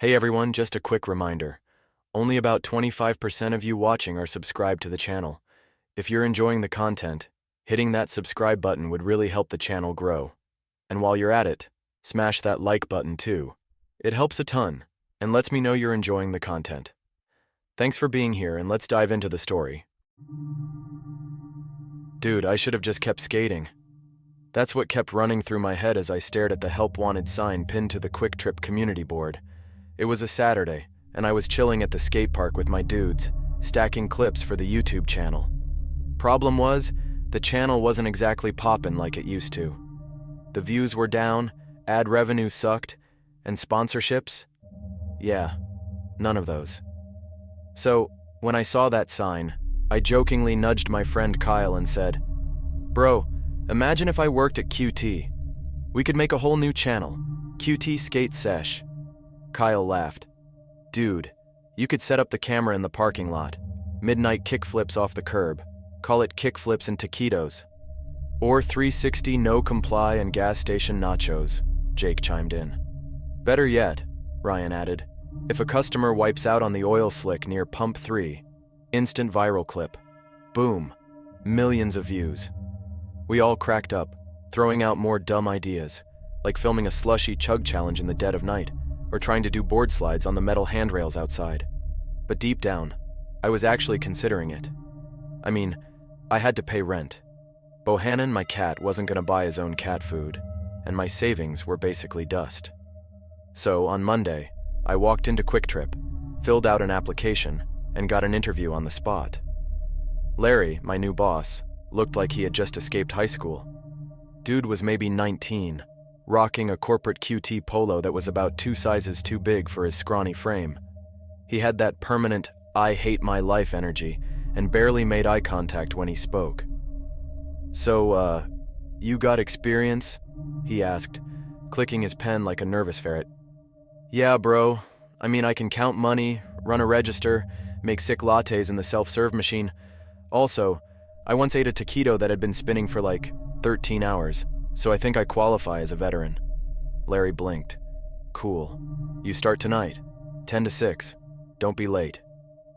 Hey everyone, just a quick reminder. Only about 25% of you watching are subscribed to the channel. If you're enjoying the content, hitting that subscribe button would really help the channel grow. And while you're at it, smash that like button too. It helps a ton, and lets me know you're enjoying the content. Thanks for being here, and let's dive into the story. Dude, I should have just kept skating. That's what kept running through my head as I stared at the help wanted sign pinned to the QuickTrip community board. It was a Saturday, and I was chilling at the skate park with my dudes, stacking clips for the YouTube channel. Problem was, the channel wasn't exactly poppin' like it used to. The views were down, ad revenue sucked, and sponsorships? Yeah, none of those. So, when I saw that sign, I jokingly nudged my friend Kyle and said, "Bro, imagine if I worked at QT. We could make a whole new channel, QT Skate Sesh." Kyle laughed. "Dude, you could set up the camera in the parking lot. Midnight kickflips off the curb. Call it kickflips and taquitos. Or 360 no comply and gas station nachos," Jake chimed in. "Better yet," Ryan added, "if a customer wipes out on the oil slick near Pump 3, instant viral clip. Boom. Millions of views." We all cracked up, throwing out more dumb ideas, like filming a slushy chug challenge in the dead of night, or trying to do board slides on the metal handrails outside. But deep down, I was actually considering it. I mean, I had to pay rent. Bohannon, my cat, wasn't going to buy his own cat food, and my savings were basically dust. So, on Monday, I walked into QuickTrip, filled out an application, and got an interview on the spot. Larry, my new boss, looked like he had just escaped high school. Dude was maybe 19, rocking a corporate QT polo that was about 2 sizes too big for his scrawny frame. He had that permanent, I hate my life energy, and barely made eye contact when he spoke. "So, you got experience?" he asked, clicking his pen like a nervous ferret. "Yeah, bro. I mean, I can count money, run a register, make sick lattes in the self-serve machine. Also, I once ate a taquito that had been spinning for like 13 hours, so I think I qualify as a veteran." Larry blinked. "Cool. You start tonight, 10 to 6. Don't be late."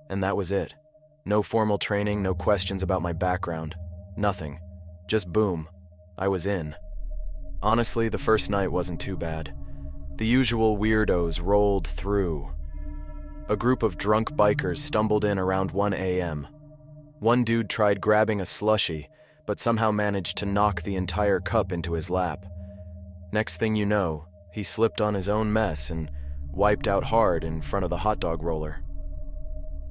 And that was it. No formal training, no questions about my background. Nothing. Just boom. I was in. Honestly, the first night wasn't too bad. The usual weirdos rolled through. A group of drunk bikers stumbled in around 1 a.m. One dude tried grabbing a slushie, but somehow managed to knock the entire cup into his lap. Next thing you know, he slipped on his own mess and wiped out hard in front of the hot dog roller.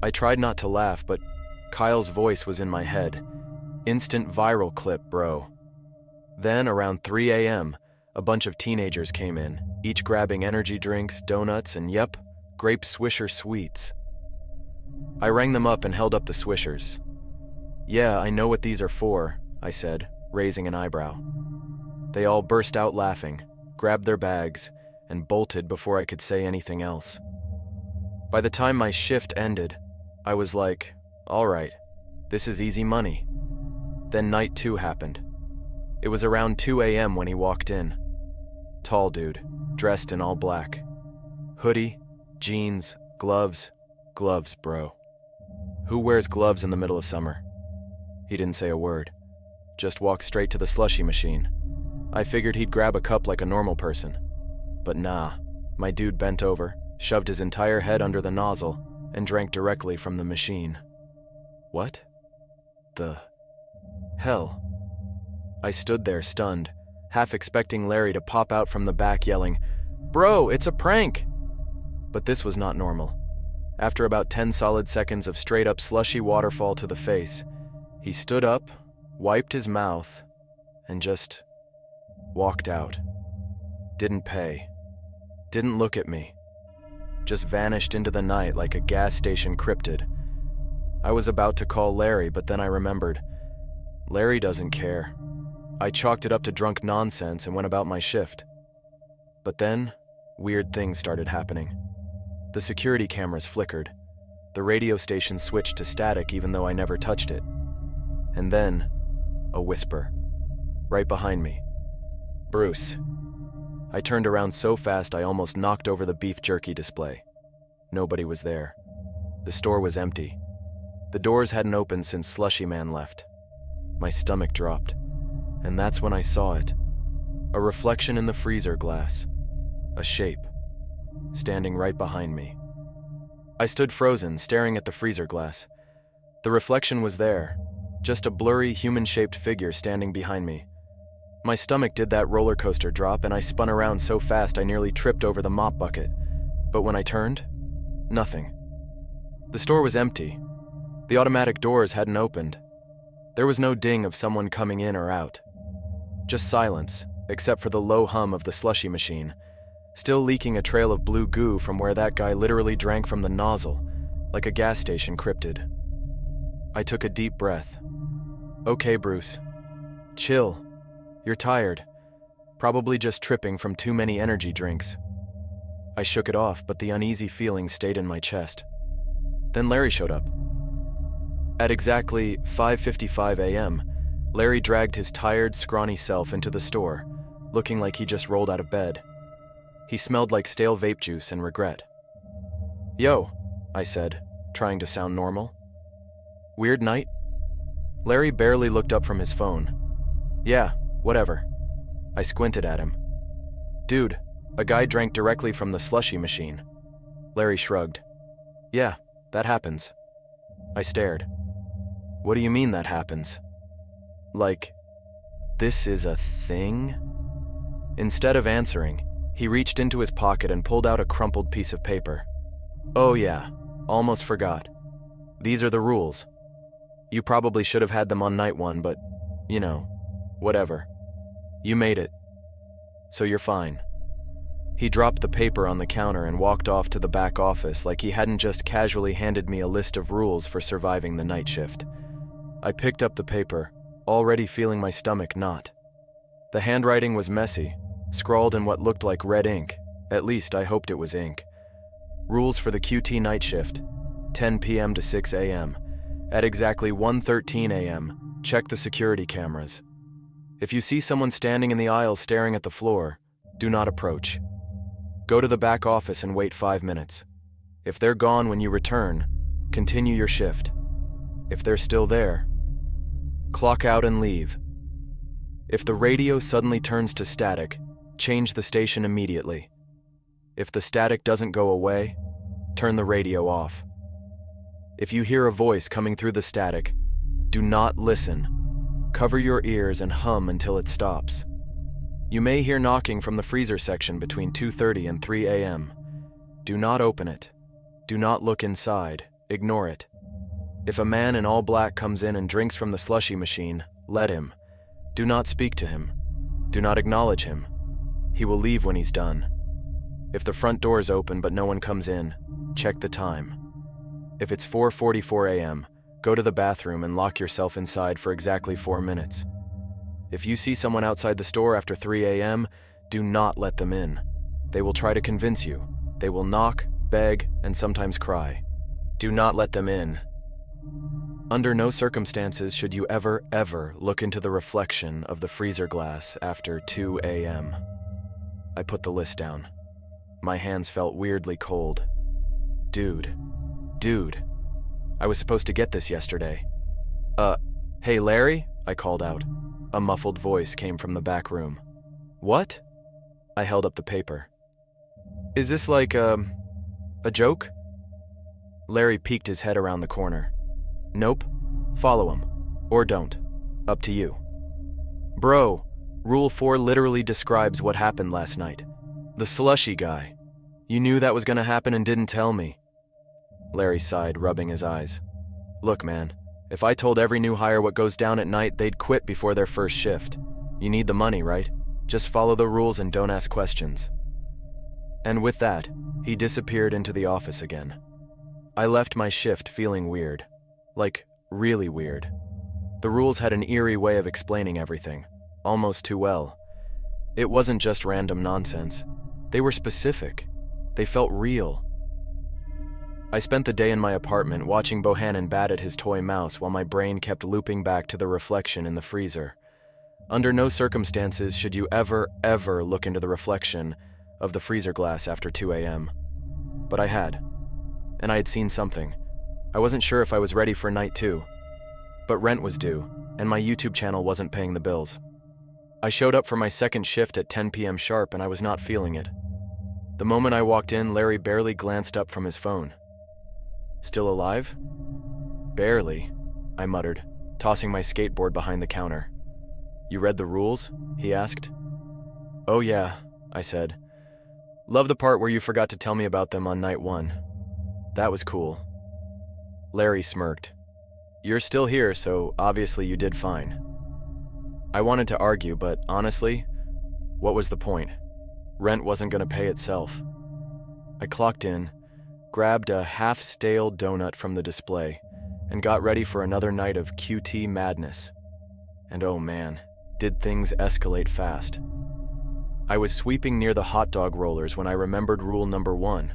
I tried not to laugh, but Kyle's voice was in my head. "Instant viral clip, bro." Then, around 3 a.m., a bunch of teenagers came in, each grabbing energy drinks, donuts, and yep, grape Swisher sweets. I rang them up and held up the Swishers. "Yeah, I know what these are for," I said, raising an eyebrow. They all burst out laughing, grabbed their bags, and bolted before I could say anything else. By the time my shift ended, I was like, all right, this is easy money. Then night 2 happened. It was around 2 a.m. when he walked in. Tall dude, dressed in all black. Hoodie, jeans, gloves, bro. Who wears gloves in the middle of summer? He didn't say a word, just walked straight to the slushie machine. I figured he'd grab a cup like a normal person. But nah, my dude bent over, shoved his entire head under the nozzle, and drank directly from the machine. What the hell? I stood there stunned, half expecting Larry to pop out from the back yelling, "Bro, it's a prank!" But this was not normal. After about 10 solid seconds of straight-up slushy waterfall to the face, he stood up, wiped his mouth, and just walked out. Didn't pay. Didn't look at me. Just vanished into the night like a gas station cryptid. I was about to call Larry, but then I remembered. Larry doesn't care. I chalked it up to drunk nonsense and went about my shift. But then, weird things started happening. The security cameras flickered. The radio station switched to static even though I never touched it. And then, a whisper. Right behind me. "Bruce." I turned around so fast I almost knocked over the beef jerky display. Nobody was there. The store was empty. The doors hadn't opened since Slushy Man left. My stomach dropped, and that's when I saw it. A reflection in the freezer glass. A shape. Standing right behind me. I stood frozen, staring at the freezer glass. The reflection was there, just a blurry, human-shaped figure standing behind me. My stomach did that roller coaster drop, and I spun around so fast I nearly tripped over the mop bucket. But when I turned, nothing. The store was empty. The automatic doors hadn't opened. There was no ding of someone coming in or out. Just silence, except for the low hum of the slushy machine, still leaking a trail of blue goo from where that guy literally drank from the nozzle, like a gas station cryptid. I took a deep breath. Okay, Bruce. Chill. You're tired. Probably just tripping from too many energy drinks. I shook it off, but the uneasy feeling stayed in my chest. Then Larry showed up. At exactly 5:55 a.m., Larry dragged his tired, scrawny self into the store, looking like he just rolled out of bed. He smelled like stale vape juice and regret. Yo, I said, trying to sound normal. Weird night? Larry barely looked up from his phone. Yeah, whatever. I squinted at him. Dude, a guy drank directly from the slushy machine. Larry shrugged. Yeah, that happens. I stared. What do you mean that happens? Like, this is a thing? Instead of answering, he reached into his pocket and pulled out a crumpled piece of paper. Oh yeah, almost forgot. These are the rules. You probably should have had them on night one, but, you know, whatever. You made it. So you're fine. He dropped the paper on the counter and walked off to the back office like he hadn't just casually handed me a list of rules for surviving the night shift. I picked up the paper, already feeling my stomach knot. The handwriting was messy, scrawled in what looked like red ink. At least I hoped it was ink. Rules for the QT night shift, 10 p.m. to 6 a.m. At exactly 1:13 a.m., check the security cameras. If you see someone standing in the aisle staring at the floor, do not approach. Go to the back office and wait 5 minutes. If they're gone when you return, continue your shift. If they're still there, clock out and leave. If the radio suddenly turns to static, change the station immediately. If the static doesn't go away, turn the radio off. If you hear a voice coming through the static, do not listen. Cover your ears and hum until it stops. You may hear knocking from the freezer section between 2:30 and 3 a.m. Do not open it. Do not look inside. Ignore it. If a man in all black comes in and drinks from the slushy machine, let him. Do not speak to him. Do not acknowledge him. He will leave when he's done. If the front door is open but no one comes in, check the time. If it's 4:44 a.m., go to the bathroom and lock yourself inside for exactly 4 minutes. If you see someone outside the store after 3 a.m., do not let them in. They will try to convince you. They will knock, beg, and sometimes cry. Do not let them in. Under no circumstances should you ever look into the reflection of the freezer glass after 2 a.m. I put the list down. My hands felt weirdly cold. Dude. I was supposed to get this yesterday. Hey Larry? I called out. A muffled voice came from the back room. What? I held up the paper. Is this like, a joke? Larry peeked his head around the corner. Nope. Follow him. Or don't. Up to you. Bro, Rule 4 literally describes what happened last night. The slushy guy. You knew that was gonna happen and didn't tell me. Larry sighed, rubbing his eyes. Look, man, if I told every new hire what goes down at night, they'd quit before their first shift. You need the money, right? Just follow the rules and don't ask questions. And with that, he disappeared into the office again. I left my shift feeling weird. Like, really weird. The rules had an eerie way of explaining everything, almost too well. It wasn't just random nonsense. They were specific. They felt real. I spent the day in my apartment watching Bohannon bat at his toy mouse while my brain kept looping back to the reflection in the freezer. Under no circumstances should you ever look into the reflection of the freezer glass after 2 a.m. But I had. And I had seen something. I wasn't sure if I was ready for night 2. But rent was due, and my YouTube channel wasn't paying the bills. I showed up for my second shift at 10 p.m. sharp, and I was not feeling it. The moment I walked in, Larry barely glanced up from his phone. "Still alive?" "Barely," I muttered, tossing my skateboard behind the counter. "You read the rules?" he asked. "Oh yeah," I said. "Love the part where you forgot to tell me about them on night 1. That was cool." Larry smirked. "You're still here, so obviously you did fine." I wanted to argue, but honestly, what was the point? Rent wasn't going to pay itself. I clocked in, grabbed a half-stale donut from the display, and got ready for another night of QT madness. And oh man, did things escalate fast. I was sweeping near the hot dog rollers when I remembered rule number 1.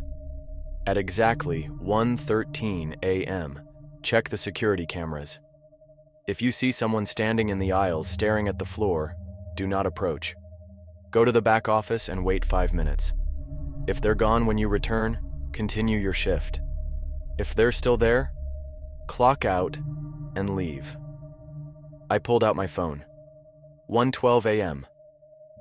At exactly 1:13 a.m., check the security cameras. If you see someone standing in the aisles staring at the floor, do not approach. Go to the back office and wait 5 minutes. If they're gone when you return, continue your shift. If they're still there, clock out and leave. I pulled out my phone. 1:12 a.m.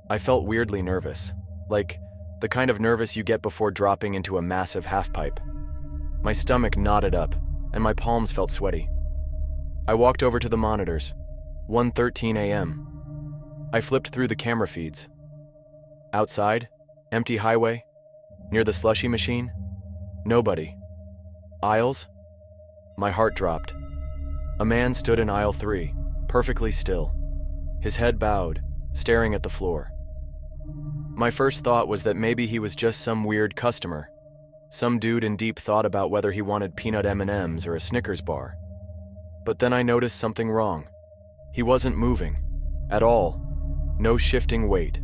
I felt weirdly nervous, like the kind of nervous you get before dropping into a massive half-pipe. My stomach knotted up, and my palms felt sweaty. I walked over to the monitors. 1:13 a.m. I flipped through the camera feeds. Outside, empty highway, near the slushie machine, nobody. Aisles? My heart dropped. A man stood in aisle 3, perfectly still, his head bowed, staring at the floor. My first thought was that maybe he was just some weird customer, some dude in deep thought about whether he wanted peanut M&Ms or a Snickers bar. But then I noticed something wrong. He wasn't moving, at all. No shifting weight,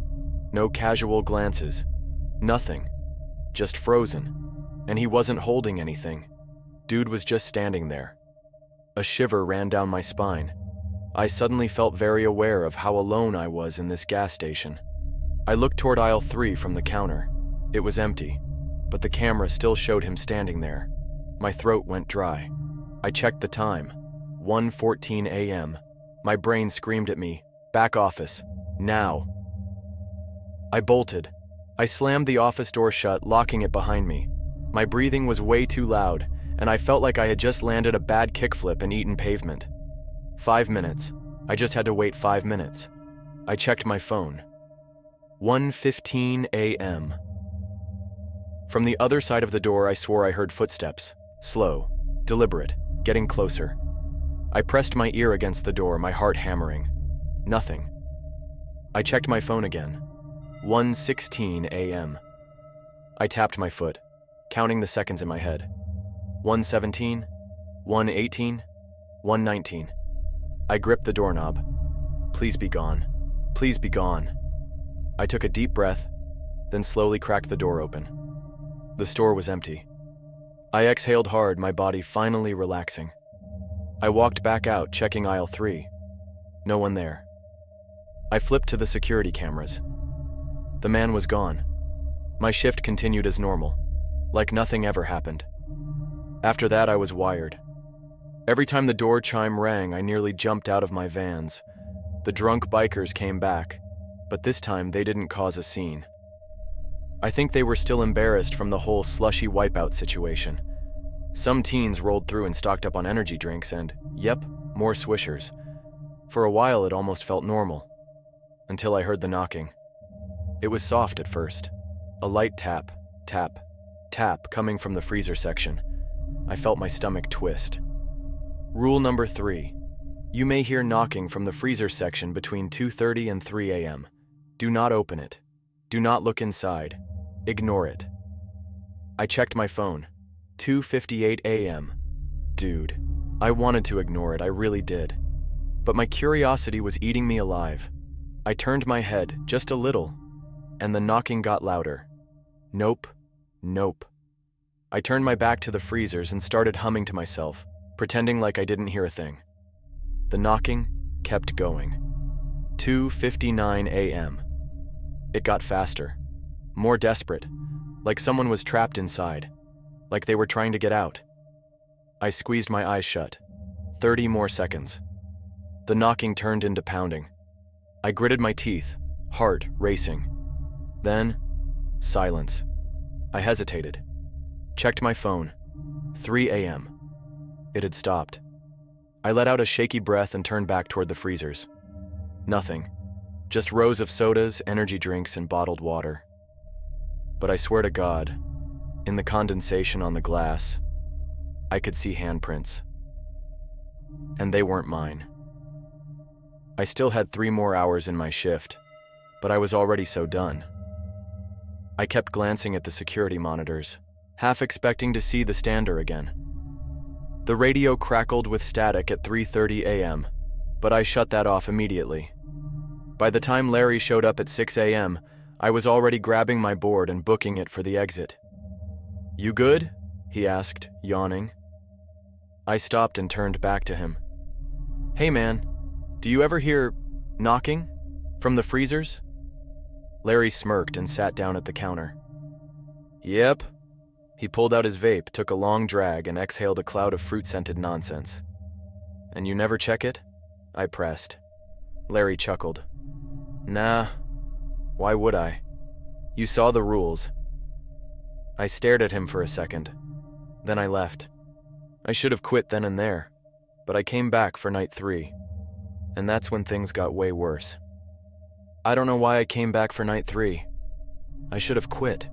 no casual glances, nothing, just frozen. And he wasn't holding anything. Dude was just standing there. A shiver ran down my spine. I suddenly felt very aware of how alone I was in this gas station. I looked toward aisle 3 from the counter. It was empty, but the camera still showed him standing there. My throat went dry. I checked the time. 1:14 a.m. My brain screamed at me, "Back office, now." I bolted. I slammed the office door shut, locking it behind me. My breathing was way too loud, and I felt like I had just landed a bad kickflip and eaten pavement. 5 minutes. I just had to wait 5 minutes. I checked my phone. 1:15 a.m. From the other side of the door, I swore I heard footsteps. Slow, deliberate, getting closer. I pressed my ear against the door, my heart hammering. Nothing. I checked my phone again. 1:16 a.m. I tapped my foot, counting the seconds in my head. 1:17, 1:18, 1:19. I gripped the doorknob. Please be gone. Please be gone. I took a deep breath, then slowly cracked the door open. The store was empty. I exhaled hard, my body finally relaxing. I walked back out, checking aisle 3. No one there. I flipped to the security cameras. The man was gone. My shift continued as normal, like nothing ever happened. After that, I was wired. Every time the door chime rang, I nearly jumped out of my vans. The drunk bikers came back, but this time they didn't cause a scene. I think they were still embarrassed from the whole slushy wipeout situation. Some teens rolled through and stocked up on energy drinks and, yep, more swishers. For a while, it almost felt normal, until I heard the knocking. It was soft at first, a light tap, tap, tap coming from the freezer section. I felt my stomach twist. Rule number 3. You may hear knocking from the freezer section between 2:30 and 3 a.m. Do not open it. Do not look inside. Ignore it. I checked my phone. 2:58 a.m. Dude, I wanted to ignore it, I really did. But my curiosity was eating me alive. I turned my head, just a little, and the knocking got louder. Nope, nope. I turned my back to the freezers and started humming to myself, pretending like I didn't hear a thing. The knocking kept going. 2:59 a.m. It got faster, more desperate, like someone was trapped inside, like they were trying to get out. I squeezed my eyes shut. 30 more seconds. The knocking turned into pounding. I gritted my teeth, heart racing. Then, silence. I hesitated. Checked my phone. 3 a.m. It had stopped. I let out a shaky breath and turned back toward the freezers. Nothing. Just rows of sodas, energy drinks, and bottled water. But I swear to God, in the condensation on the glass, I could see handprints. And they weren't mine. I still had 3 more hours in my shift, but I was already so done. I kept glancing at the security monitors, half expecting to see the stander again. The radio crackled with static at 3:30 a.m., but I shut that off immediately. By the time Larry showed up at 6 a.m., I was already grabbing my board and booking it for the exit. "You good?" he asked, yawning. I stopped and turned back to him. "Hey man, do you ever hear knocking from the freezers?" Larry smirked and sat down at the counter. "Yep." He pulled out his vape, took a long drag, and exhaled a cloud of fruit-scented nonsense. "And you never check it?" I pressed. Larry chuckled. "Nah, why would I? You saw the rules." I stared at him for a second. Then I left. I should have quit then and there, but I came back for night 3, and that's when things got way worse. I don't know why I came back for night 3. I should have quit.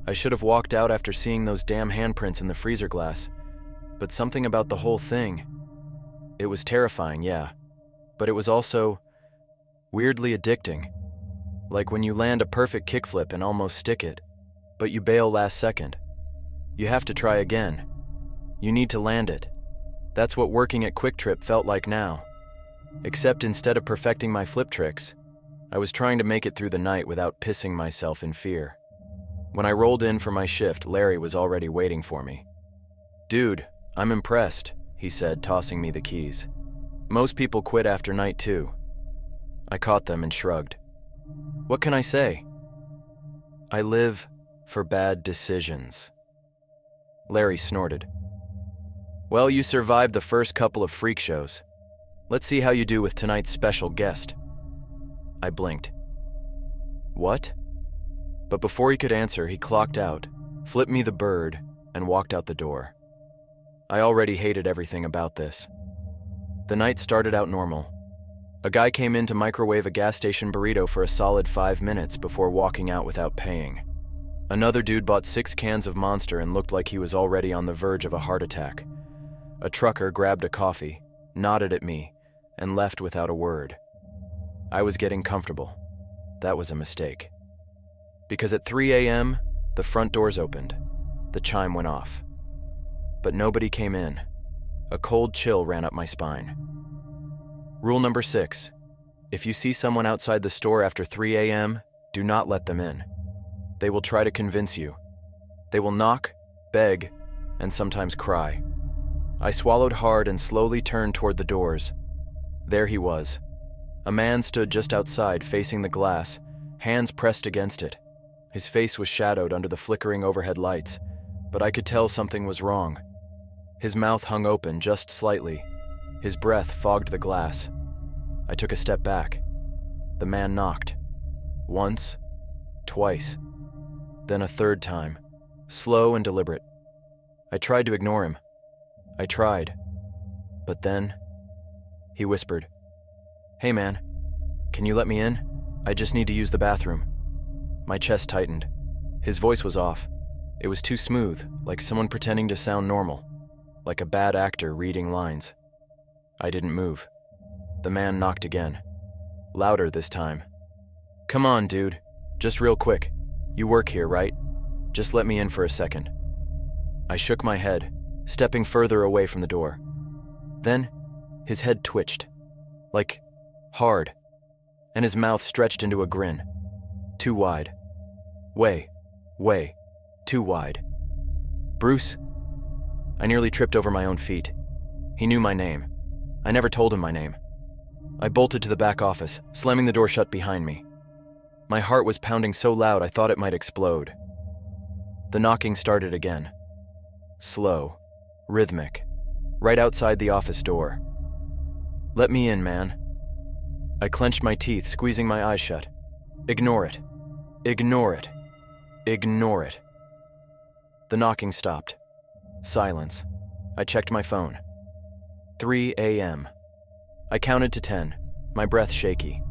I should have walked out after seeing those damn handprints in the freezer glass, but something about the whole thing. It was terrifying, yeah, but it was also weirdly addicting. Like when you land a perfect kickflip and almost stick it, but you bail last second. You have to try again. You need to land it. That's what working at QuickTrip felt like now. Except instead of perfecting my flip tricks, I was trying to make it through the night without pissing myself in fear. When I rolled in for my shift, Larry was already waiting for me. "Dude, I'm impressed," he said, tossing me the keys. "Most people quit after night 2. I caught them and shrugged. What can I say? I live for bad decisions. Larry snorted. "Well, you survived the first couple of freak shows. Let's see how you do with tonight's special guest." I blinked. "What?" But before he could answer, he clocked out, flipped me the bird, and walked out the door. I already hated everything about this. The night started out normal. A guy came in to microwave a gas station burrito for a solid 5 minutes before walking out without paying. Another dude bought 6 cans of Monster and looked like he was already on the verge of a heart attack. A trucker grabbed a coffee, nodded at me, and left without a word. I was getting comfortable. That was a mistake. Because at 3 a.m., the front doors opened. The chime went off. But nobody came in. A cold chill ran up my spine. Rule number 6. If you see someone outside the store after 3 a.m., do not let them in. They will try to convince you. They will knock, beg, and sometimes cry. I swallowed hard and slowly turned toward the doors. There he was. A man stood just outside, facing the glass, hands pressed against it. His face was shadowed under the flickering overhead lights, but I could tell something was wrong. His mouth hung open just slightly. His breath fogged the glass. I took a step back. The man knocked. Once, twice, then a third time, slow and deliberate. I tried to ignore him. I tried. But then, he whispered, "Hey man, can you let me in? I just need to use the bathroom." My chest tightened. His voice was off. It was too smooth, like someone pretending to sound normal, like a bad actor reading lines. I didn't move. The man knocked again. Louder this time. "Come on, dude. Just real quick. You work here, right? Just let me in for a second." I shook my head, stepping further away from the door. Then, his head twitched. Like, hard. And his mouth stretched into a grin. Too wide. Way too wide. "Bruce?" I nearly tripped over my own feet. He knew my name. I never told him my name. I bolted to the back office, slamming the door shut behind me. My heart was pounding so loud I thought it might explode. The knocking started again. Slow, rhythmic, right outside the office door. "Let me in, man." I clenched my teeth, squeezing my eyes shut. Ignore it. Ignore it. Ignore it. The knocking stopped. Silence. I checked my phone. 3 a.m. I counted to 10, my breath shaky.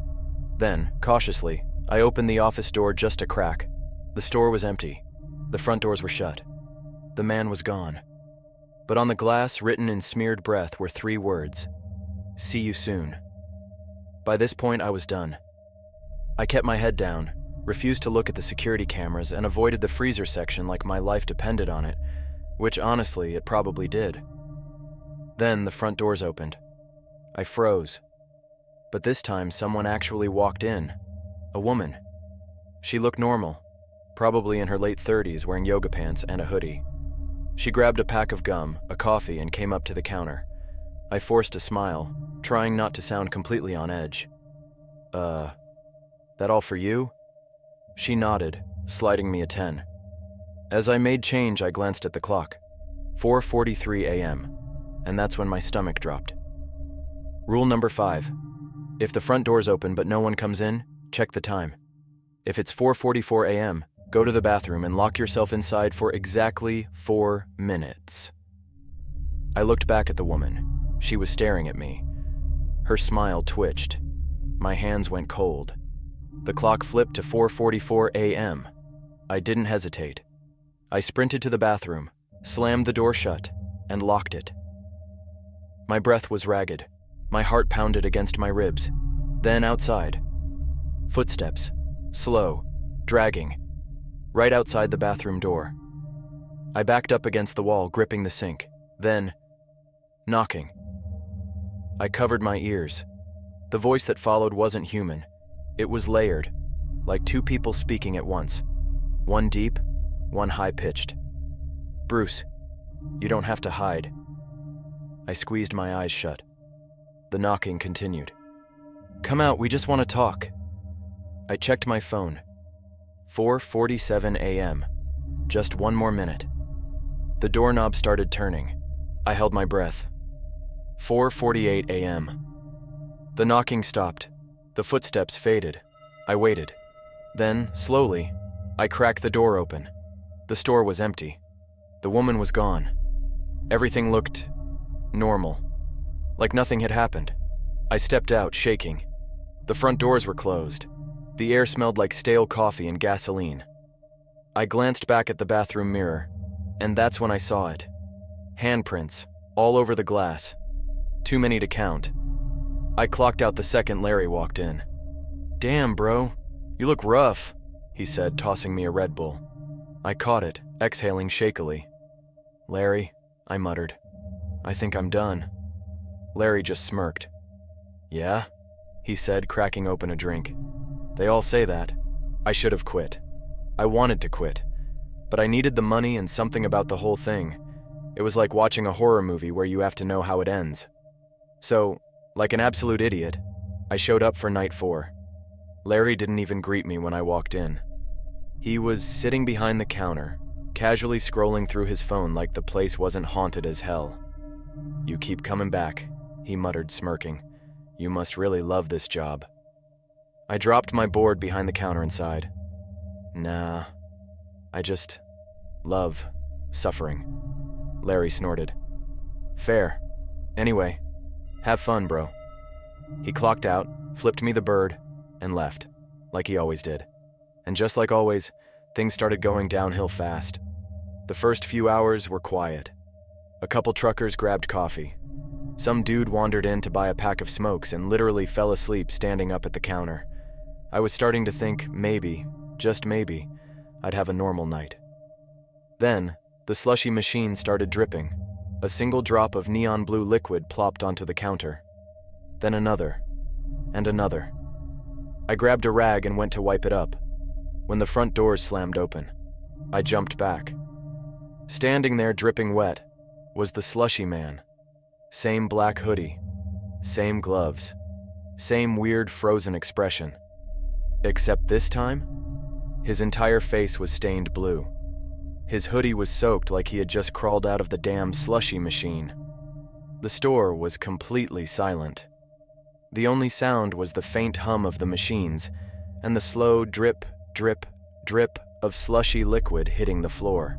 Then, cautiously, I opened the office door just a crack. The store was empty. The front doors were shut. The man was gone. But on the glass, written in smeared breath, were 3 words. "See you soon." By this point, I was done. I kept my head down, refused to look at the security cameras, and avoided the freezer section like my life depended on it, which honestly, it probably did. Then the front doors opened. I froze. But this time, someone actually walked in. A woman. She looked normal, probably in her late 30s, wearing yoga pants and a hoodie. She grabbed a pack of gum, a coffee, and came up to the counter. I forced a smile, trying not to sound completely on edge. That all for you?" She nodded, sliding me a 10. As I made change, I glanced at the clock. 4:43 a.m., and that's when my stomach dropped. Rule number 5. If the front door's open but no one comes in, check the time. If it's 4:44 a.m., go to the bathroom and lock yourself inside for exactly 4 minutes. I looked back at the woman. She was staring at me. Her smile twitched. My hands went cold. The clock flipped to 4:44 a.m. I didn't hesitate. I sprinted to the bathroom, slammed the door shut, and locked it. My breath was ragged. My heart pounded against my ribs. Then outside. Footsteps. Slow. Dragging. Right outside the bathroom door. I backed up against the wall, gripping the sink. Then, knocking. I covered my ears. The voice that followed wasn't human. It was layered, like 2 people speaking at once. One deep, one high-pitched. "Bruce, you don't have to hide." I squeezed my eyes shut. The knocking continued. "Come out, we just want to talk." I checked my phone. 4:47 a.m. Just 1 more minute. The doorknob started turning. I held my breath. 4:48 a.m. The knocking stopped. The footsteps faded. I waited. Then, slowly, I cracked the door open. The store was empty. The woman was gone. Everything looked normal, like nothing had happened. I stepped out, shaking. The front doors were closed. The air smelled like stale coffee and gasoline. I glanced back at the bathroom mirror, and that's when I saw it. Handprints, all over the glass. Too many to count. I clocked out the second Larry walked in. "Damn, bro, you look rough," he said, tossing me a Red Bull. I caught it, exhaling shakily. "Larry," I muttered, "I think I'm done." Larry just smirked. "Yeah?" he said, cracking open a drink. "They all say that. I should have quit. I wanted to quit, but I needed the money and something about the whole thing. It was like watching a horror movie where you have to know how it ends. So, like an absolute idiot, I showed up for night 4. Larry didn't even greet me when I walked in. He was sitting behind the counter, casually scrolling through his phone like the place wasn't haunted as hell. "You keep coming back," he muttered, smirking. "You must really love this job." I dropped my board behind the counter and sighed. "Nah, I just love suffering." Larry snorted. "Fair. Anyway, have fun, bro." He clocked out, flipped me the bird, and left, like he always did. And just like always, things started going downhill fast. The first few hours were quiet. A couple truckers grabbed coffee. Some dude wandered in to buy a pack of smokes and literally fell asleep standing up at the counter. I was starting to think maybe, just maybe, I'd have a normal night. Then, the slushy machine started dripping. A single drop of neon blue liquid plopped onto the counter. Then another, and another. I grabbed a rag and went to wipe it up. When the front doors slammed open, I jumped back. Standing there dripping wet was the slushy man. Same black hoodie, same gloves, Same weird frozen expression. Except this time, his entire face was stained blue. His hoodie was soaked like he had just crawled out of the damn slushie machine. The store was completely silent. The only sound was the faint hum of the machines and the slow drip, drip, drip of slushy liquid hitting the floor.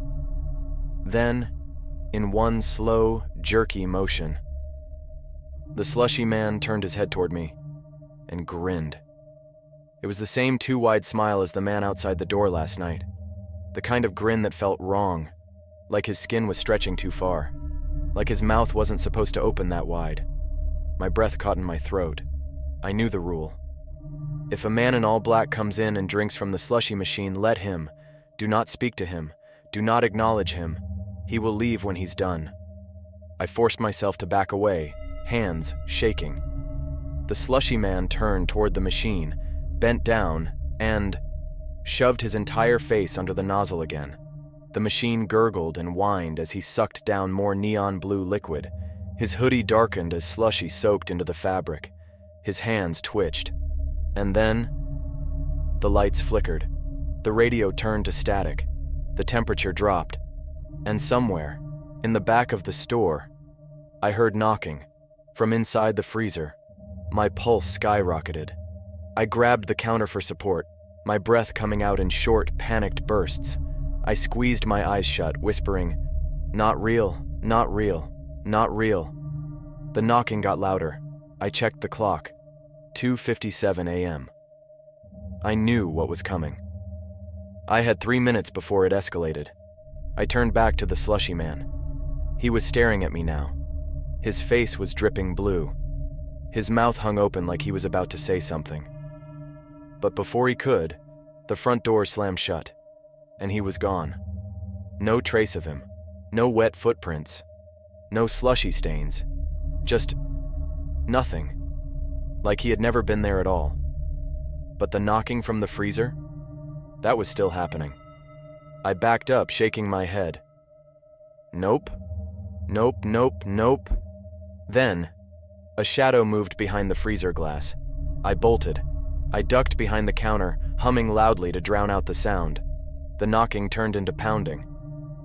Then, in one slow, jerky motion, the slushy man turned his head toward me and grinned. It was the same too-wide smile as the man outside the door last night. The kind of grin that felt wrong, like his skin was stretching too far, like his mouth wasn't supposed to open that wide. My breath caught in my throat. I knew the rule. If a man in all black comes in and drinks from the slushie machine, let him. Do not speak to him. Do not acknowledge him. He will leave when he's done. I forced myself to back away, hands shaking. The slushie man turned toward the machine, bent down, and shoved his entire face under the nozzle again. The machine gurgled and whined as he sucked down more neon blue liquid. His hoodie darkened as slushy soaked into the fabric. His hands twitched. And then, the lights flickered. The radio turned to static. The temperature dropped. And somewhere, in the back of the store, I heard knocking. From inside the freezer, my pulse skyrocketed. I grabbed the counter for support, my breath coming out in short, panicked bursts. I squeezed my eyes shut, whispering, "Not real, not real, not real." The knocking got louder. I checked the clock. 2:57 a.m. I knew what was coming. I had 3 minutes before it escalated. I turned back to the slushy man. He was staring at me now. His face was dripping blue. His mouth hung open like he was about to say something. But before he could, the front door slammed shut, and he was gone. No trace of him, no wet footprints, no slushy stains, just nothing, like he had never been there at all. But the knocking from the freezer, that was still happening. I backed up, shaking my head. Nope, nope, nope, nope. Then, a shadow moved behind the freezer glass. I bolted. I ducked behind the counter, humming loudly to drown out the sound. The knocking turned into pounding.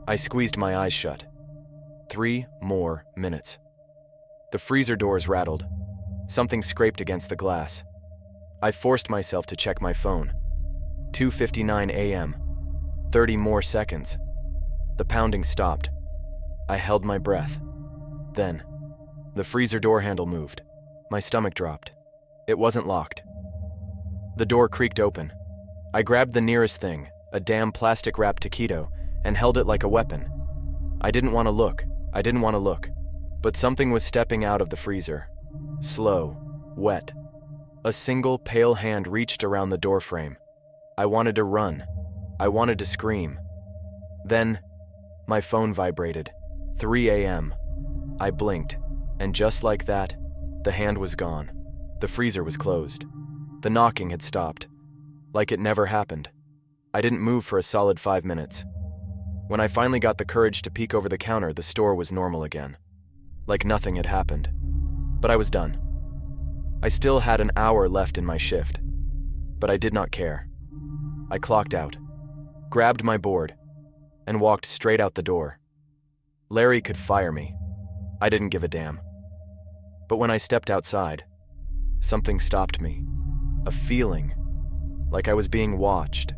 I squeezed my eyes shut. 3 more minutes. The freezer doors rattled. Something scraped against the glass. I forced myself to check my phone. 2:59 a.m. 30 more seconds. The pounding stopped. I held my breath. Then, the freezer door handle moved. My stomach dropped. It wasn't locked. The door creaked open. I grabbed the nearest thing, a damn plastic-wrapped taquito, and held it like a weapon. I didn't want to look. But something was stepping out of the freezer. Slow, wet. A single pale hand reached around the doorframe. I wanted to run. I wanted to scream. Then, my phone vibrated. 3 a.m. I blinked, and just like that, the hand was gone. The freezer was closed. The knocking had stopped, like it never happened. I didn't move for a solid 5 minutes. When I finally got the courage to peek over the counter, the store was normal again, like nothing had happened. But I was done. I still had an hour left in my shift, but I did not care. I clocked out, grabbed my board, and walked straight out the door. Larry could fire me. I didn't give a damn. But when I stepped outside, something stopped me. A feeling, like I was being watched.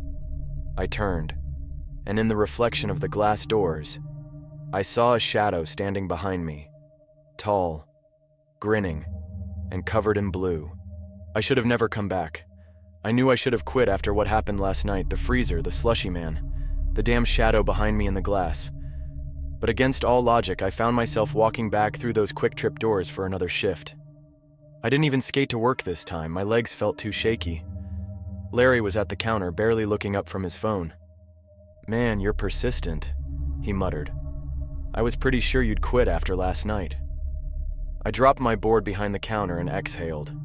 I turned, and in the reflection of the glass doors, I saw a shadow standing behind me, tall, grinning, and covered in blue. I should have never come back. I knew I should have quit after what happened last night, the freezer, the slushy man, the damn shadow behind me in the glass. But against all logic, I found myself walking back through those QuickTrip doors for another shift. I didn't even skate to work this time. My legs felt too shaky. Larry was at the counter, barely looking up from his phone. "Man, you're persistent," he muttered. "I was pretty sure you'd quit after last night." I dropped my board behind the counter and exhaled.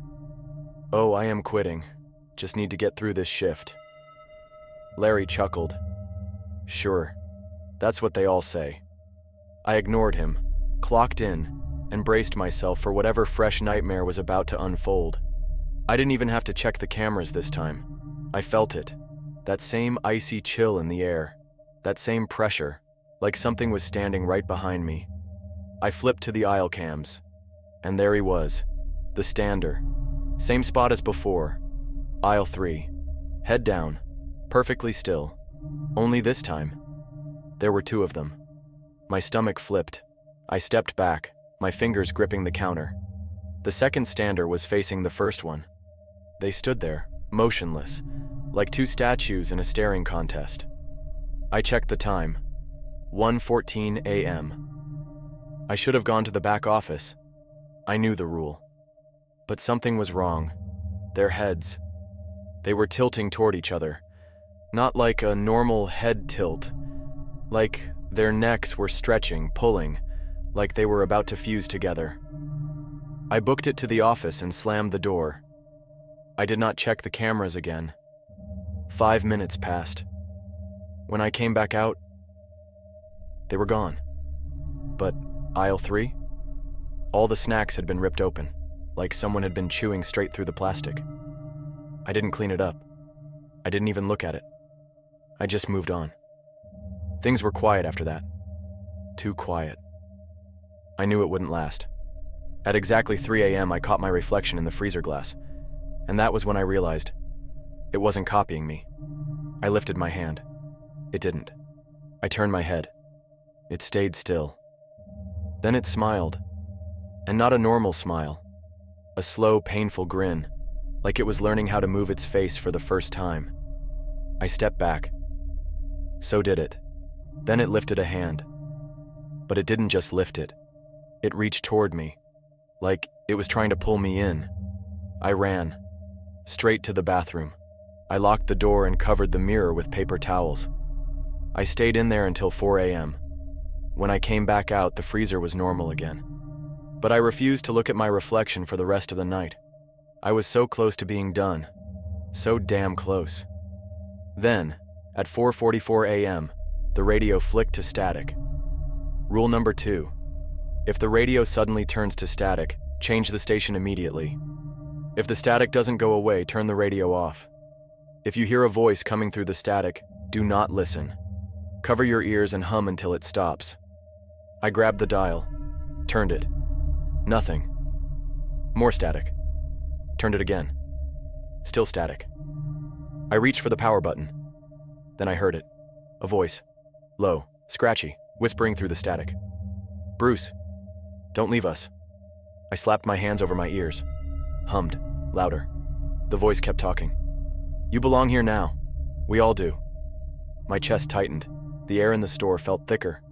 "Oh, I am quitting. Just need to get through this shift." Larry chuckled. "Sure, that's what they all say." I ignored him, clocked in, and braced myself for whatever fresh nightmare was about to unfold. I didn't even have to check the cameras this time. I felt it. That same icy chill in the air. That same pressure, like something was standing right behind me. I flipped to the aisle cams, and there he was, the stander. Same spot as before, aisle 3, head down, perfectly still. Only this time, there were 2 of them. My stomach flipped. I stepped back, my fingers gripping the counter. The second stander was facing the first one. They stood there, motionless, like 2 statues in a staring contest. I checked the time, 1:14 a.m. I should have gone to the back office. I knew the rule. But something was wrong. Their heads. They were tilting toward each other. Not like a normal head tilt. Like their necks were stretching, pulling, like they were about to fuse together. I booked it to the office and slammed the door. I did not check the cameras again. 5 minutes passed. When I came back out, they were gone. But aisle 3? All the snacks had been ripped open, like someone had been chewing straight through the plastic. I didn't clean it up. I didn't even look at it. I just moved on. Things were quiet after that. Too quiet. I knew it wouldn't last. At exactly 3 a.m., I caught my reflection in the freezer glass, and that was when I realized it wasn't copying me. I lifted my hand. It didn't. I turned my head. It stayed still. Then it smiled, and not a normal smile. A slow, painful grin, like it was learning how to move its face for the first time. I stepped back. So did it. Then it lifted a hand. But it didn't just lift it. It reached toward me, like it was trying to pull me in. I ran, straight to the bathroom. I locked the door and covered the mirror with paper towels. I stayed in there until 4 a.m. When I came back out, the freezer was normal again. But I refused to look at my reflection for the rest of the night. I was so close to being done. So damn close. Then, at 4:44 a.m., the radio flicked to static. Rule number 2. If the radio suddenly turns to static, change the station immediately. If the static doesn't go away, turn the radio off. If you hear a voice coming through the static, do not listen. Cover your ears and hum until it stops. I grabbed the dial, turned it. Nothing. More static. Turned it again. Still static. I reached for the power button. Then I heard it. A voice. Low, scratchy, whispering through the static. "Bruce, don't leave us." I slapped my hands over my ears. Hummed, louder. The voice kept talking. "You belong here now. We all do." My chest tightened. The air in the store felt thicker,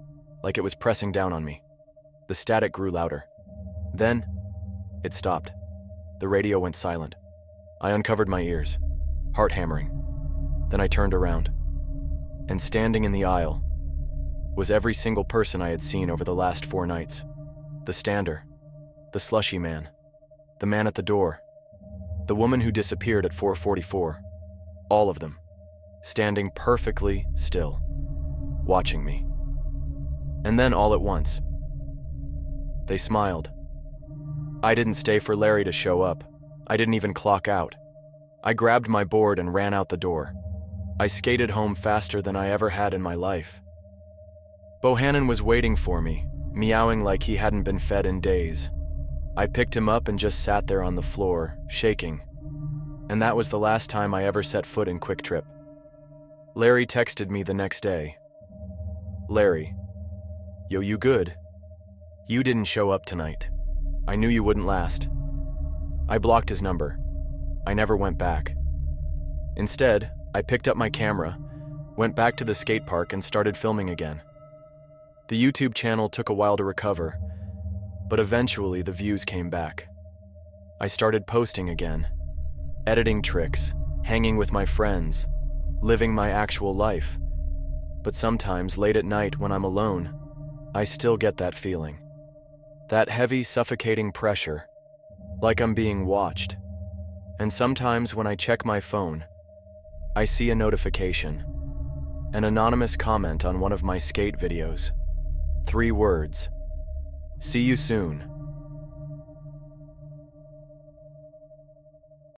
like it was pressing down on me. The static grew louder. Then, it stopped. The radio went silent. I uncovered my ears, heart hammering. Then I turned around. And standing in the aisle was every single person I had seen over the last 4 nights. The stander, the slushy man, the man at the door, the woman who disappeared at 4:44. All of them, standing perfectly still, watching me. And then all at once, they smiled. I didn't stay for Larry to show up. I didn't even clock out. I grabbed my board and ran out the door. I skated home faster than I ever had in my life. Bohannon was waiting for me, meowing like he hadn't been fed in days. I picked him up and just sat there on the floor, shaking. And that was the last time I ever set foot in QuickTrip. Larry texted me the next day. "Larry, yo, you good? You didn't show up tonight. I knew you wouldn't last." I blocked his number. I never went back. Instead, I picked up my camera, went back to the skate park and started filming again. The YouTube channel took a while to recover, but eventually the views came back. I started posting again, editing tricks, hanging with my friends, living my actual life. But sometimes late at night when I'm alone, I still get that feeling. That heavy, suffocating pressure, like I'm being watched. And sometimes when I check my phone, I see a notification, an anonymous comment on one of my skate videos. 3 words. "See you soon."